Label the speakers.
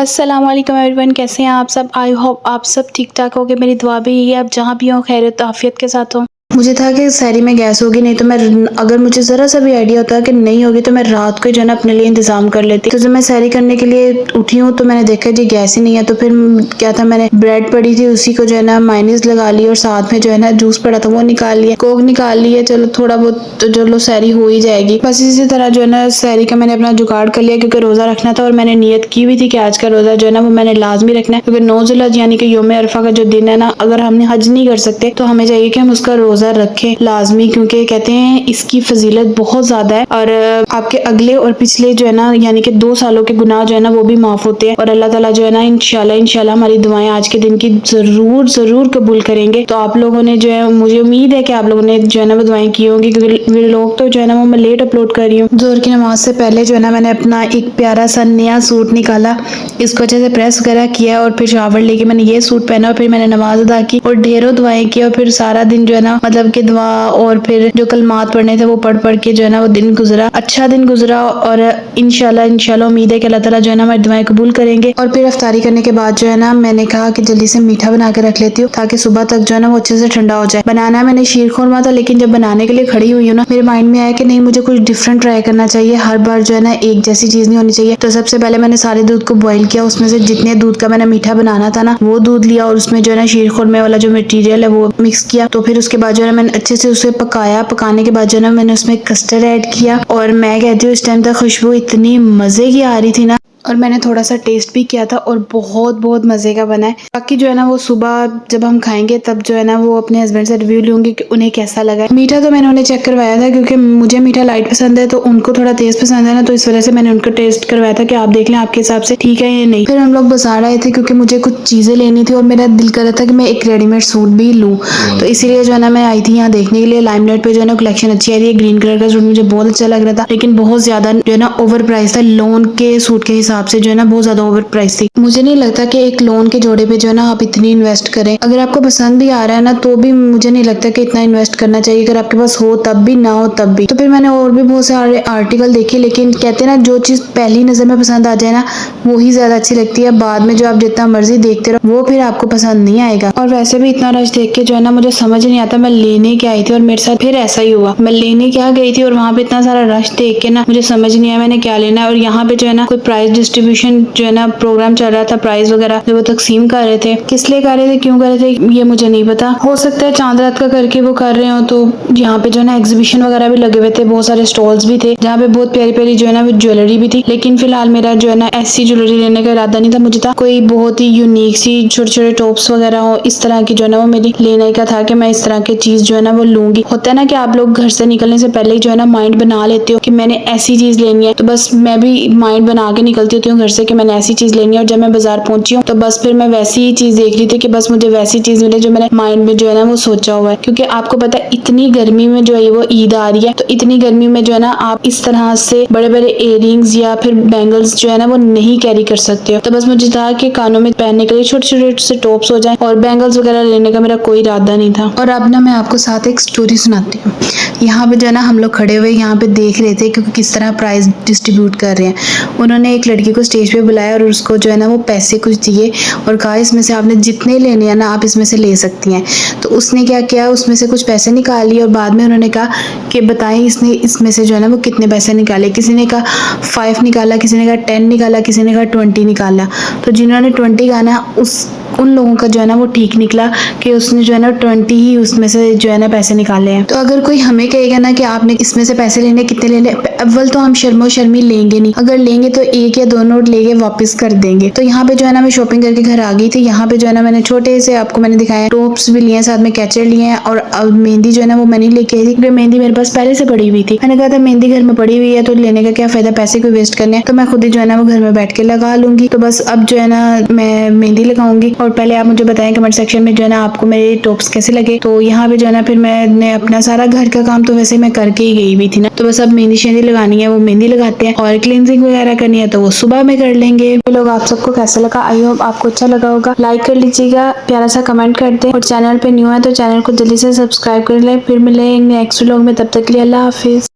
Speaker 1: अस्सलाम वालेकुम एवरीवन, कैसे हैं आप सब। आई होप आप सब ठीक ठाक होगे। मेरी दुआ भी यही है आप जहाँ भी हो खैरियत आफियत के साथ हो। मुझे था कि सहरी में गैस होगी, नहीं तो मैं अगर मुझे ज़रा सा भी आइडिया होता कि नहीं होगी तो मैं रात को जो है ना अपने लिए इंतज़ाम कर लेती। तो जब मैं सहरी करने के लिए उठी हूँ तो मैंने देखा जी गैस ही नहीं है। तो फिर क्या था, मैंने ब्रेड पड़ी थी उसी को जो है ना मायोनीज लगा ली और साथ में जो है ना जूस पड़ा था वो निकाल लिया, कोक निकाल लिया। चलो थोड़ा बहुत तो चलो सहरी हो ही जाएगी। बस इसी तरह जो है ना सहरी का मैंने अपना जुगाड़ कर लिया, क्योंकि रोज़ा रखना था और मैंने नियत की हुई थी कि आज का रोज़ा जो है ना वो मैंने लाजमी रखना है, क्योंकि 9 ज़ुल्हज यानी कि यौम अरफा का जो दिन है ना, अगर हमने हज नहीं कर सकते तो हमें चाहिए कि हम उसका रोज़ा रखें लाजमी, क्योंकि कहते हैं इसकी फजीलत बहुत ज़्यादा है और आपके अगले और पिछले जो है ना यानी कि 2 सालों के गुनाह जो है ना वो भी माफ़ होते हैं और अल्लाह ताला जो है ना इंशाल्लाह हमारी दुआएं आज के दिन की ज़रूर कबूल करेंगे। तो आप लोगों ने जो है, मुझे उम्मीद है कि आप लोगों ने जो है ना वो दुआएं की होंगी, क्योंकि वे लोग तो जो है ना वो मैं लेट अपलोड कर रही हूँ। जोहर की नमाज से पहले जो है ना मैंने अपना एक प्यारा सा नया सूट निकाला, इसको अच्छे से प्रेस वगैरह किया और फिर शावर लेके मैंने ये सूट पहना और फिर मैंने नमाज अदा की और ढेरों दुआएं की और फिर सारा दिन जो है ना मतलब कि दुआ और फिर जो कलमात पढ़ने थे वो पढ़ के जो है ना वो दिन गुजरा, अच्छा दिन गुजरा। और इंशाल्लाह उम्मीद है कि अल्लाह ताला जो है ना हमारी दुआएं कबूल करेंगे। और फिर अफ्तारी करने के बाद जो है ना मैंने कहा कि जल्दी से मीठा बना के रख लेती हूँ ताकि सुबह तक जो है ना वो अच्छे से ठंडा हो जाए। बनाना मैंने शीर खुरमा था, लेकिन जब बनाने के लिए खड़ी हुई हूँ ना मेरे माइंड में आया कि नहीं, मुझे कुछ डिफरेंट ट्राई करना चाहिए, हर बार जो है ना एक जैसी चीज नहीं होनी चाहिए। तो सबसे पहले मैंने सारे दूध को बॉईल किया, उसमें से जितने दूध का मैंने मीठा बनाना था ना वो दूध लिया और उसमें जो है ना शीर खुरमे वाला जो मटेरियल है वो मिक्स किया। तो फिर उसके बाद जो है मैंने अच्छे से उसे पकाया, पकाने के बाद जो है ना मैंने उसमें कस्टर्ड ऐड किया और मैं कहती हूँ इस टाइम तक खुशबू इतनी मजे की आ रही थी ना, और मैंने थोड़ा सा टेस्ट भी किया था और बहुत मज़े का बना है। बाकी जो है ना वो सुबह जब हम खाएंगे तब जो है ना वो अपने हस्बैंड से रिव्यू लूंगी कि उन्हें कैसा लगा। मीठा तो मैंने उन्हें चेक करवाया था, क्योंकि मुझे मीठा लाइट पसंद है तो उनको थोड़ा तेज पसंद है ना, तो इस वजह से मैंने उनको टेस्ट करवाया था कि आप देख लें आपके हिसाब से ठीक है या नहीं। फिर हम लोग बाजार आए थे क्योंकि मुझे कुछ चीज़ें लेनी थी और मेरा दिल कर रहा था कि मैं एक रेडीमेड सूट भी लूँ, तो इसीलिए जो है ना मैं आई थी यहाँ देखने के लिए। लाइमलाइट पे जो है ना कलेक्शन अच्छी आ रही है, ग्रीन कलर का सूट मुझे बहुत अच्छा लग रहा था, लेकिन बहुत ज्यादा जो है ना ओवर प्राइस था। लोन के सूट के हिसाब से जो है ना बहुत ज्यादा ओवर प्राइस थी। मुझे नहीं लगता कि एक लोन के जोड़े पे जो है ना आप इतनी इन्वेस्ट करें। अगर आपको पसंद भी आ रहा है ना तो भी मुझे नहीं लगता कि इतना इन्वेस्ट करना चाहिए, अगर आपके पास हो तब भी, ना हो तब भी। तो फिर मैंने और भी बहुत सारे आर्टिकल देखे, लेकिन कहते हैं ना जो चीज पहली नजर में पसंद आ जाए ना वो ही ज्यादा अच्छी लगती है, बाद में जो आप जितना मर्जी देखते रहो वो फिर आपको पसंद नहीं आएगा। और वैसे भी इतना रश देख के जो है ना मुझे समझ नहीं आता मैं लेने क्या आई थी, और मेरे साथ फिर ऐसा ही हुआ। मैं लेने क्या गई थी और वहां पे इतना सारा रश देख के ना मुझे समझ नहीं आया मैंने क्या लेना है। और यहाँ पे जो है ना कोई प्राइस डिस्ट्रीब्यूशन जो है ना प्रोग्राम चल रहा था, प्राइस वगैरह जो वो तकसीम कर रहे थे, किस लिए कर रहे थे, क्यों कर रहे थे ये मुझे नहीं पता। हो सकता है चांद रात का करके वो कर रहे हो। तो यहाँ पे जो है ना एग्जीबिशन वगैरह भी लगे हुए थे, बहुत सारे स्टॉल्स भी थे जहाँ पे बहुत प्यारी प्यारी जो है ना ज्वेलरी भी थी। लेकिन फिलहाल मेरा जो है ना ऐसी ज्वेलरी लेने का इरादा नहीं था, मुझे था कोई बहुत ही यूनिक सी छोटे छोटे टॉप्स वगैरह हो, इस तरह की जो है ना वो मेरी लेने का था कि मैं इस तरह की चीज जो है ना वो लूंगी। होता है ना कि आप लोग घर से निकलने से पहले जो है ना माइंड बना लेते हो कि मैंने ऐसी चीज लेनी है, तो बस मैं भी माइंड बना के निकलती होती हूँ घर से कि मैंने ऐसी चीज लेनी है। और जब मैं बाजार पहुंची हूँ तो बस फिर मैं वैसी ही चीज देख रही थी कि बस मुझे वैसी चीज मिले जो मैंने माइंड में जो है ना वो सोचा हुआ है। क्योंकि आपको पता है इतनी गर्मी में जो है वो ईद आ रही है, तो इतनी गर्मी में जो है ना आप इस तरह से बड़े बड़े इयररिंग्स या फिर बैंगल्स जो है ना वो नहीं कैरी कर सकते हो। तो बस मुझे था कि कानों में पहनने के लिए छोटे छोटे से टॉप्स हो जाए, और बैंगल्स वगैरह लेने का मेरा कोई इरादा नहीं था। और अब ना मैं आपको साथ एक स्टोरी सुनाती हूँ। यहाँ पे जो है ना हम लोग खड़े हुए यहाँ पे देख रहे थे क्योंकि किस तरह प्राइज डिस्ट्रीब्यूट कर रहे हैं। उन्होंने एक लड़की को स्टेज पे बुलाया और उसको जो है ना वो पैसे कुछ दिए और कहा इसमें से आपने जितने लेने हैं ना आप इसमें से ले सकती हैं। तो उसने क्या किया, उसमें से कुछ पैसे निकाल लिए और बाद में उन्होंने कहा कि बताएं इसने इसमें से जो है ना वो कितने पैसे निकाले। किसी ने कहा 5 निकाला, किसी ने कहा 10 निकाला, किसी ने कहा 20 निकाला। तो जिन्होंने 20 कहा ना उन लोगों का जो है ना वो ठीक निकला कि उसने जो है ना 20 ही उसमें से जो है ना पैसे निकाले हैं। तो अगर कोई हमें कहेगा ना कि आपने इसमें से पैसे लेने कितने लेने, अव्वल तो हम शर्मो शर्मी लेंगे नहीं, अगर लेंगे तो एक या दो नोट लेके वापस कर देंगे। तो यहाँ पे जो है ना मैं शॉपिंग करके घर आ गई थी। यहाँ पे जो है ना मैंने छोटे से आपको मैंने दिखाया टॉप्स भी लिए हैं, साथ में कैचर लिए हैं और अब मेहंदी जो है ना वो मैंने लेके आई थी क्योंकि मेहंदी मेरे पास पहले से पड़ी हुई थी। मैंने कहा था मेहंदी घर में पड़ी हुई है तो लेने का क्या फायदा, पैसे को वेस्ट करने हैं, तो मैं खुद ही जो है ना वो घर में बैठ के लगा लूंगी। तो बस अब जो है ना मैं मेहंदी लगाऊंगी। और पहले आप मुझे बताएं कमेंट सेक्शन में जो है ना आपको मेरे टॉप्स कैसे लगे। तो यहाँ पे जो है ना फिर मैंने अपना सारा घर का काम तो वैसे मैं करके ही गई हुई थी ना, तो बस अब मेहंदी शेंदी लगानी है वो मेहंदी लगाते हैं, और क्लींजिंग वगैरह करनी है तो वो सुबह में कर लेंगे। लोग आप सबको कैसा लगा, आई होप आपको अच्छा लगा होगा। लाइक कर लीजिएगा, प्यारा सा कमेंट कर दे, और चैनल पे न्यू है तो चैनल को जल्दी से सब्सक्राइब कर ले। फिर मिलेंगे नेक्स्ट व्लॉग में, तब तक के लिए अल्लाह हाफिज।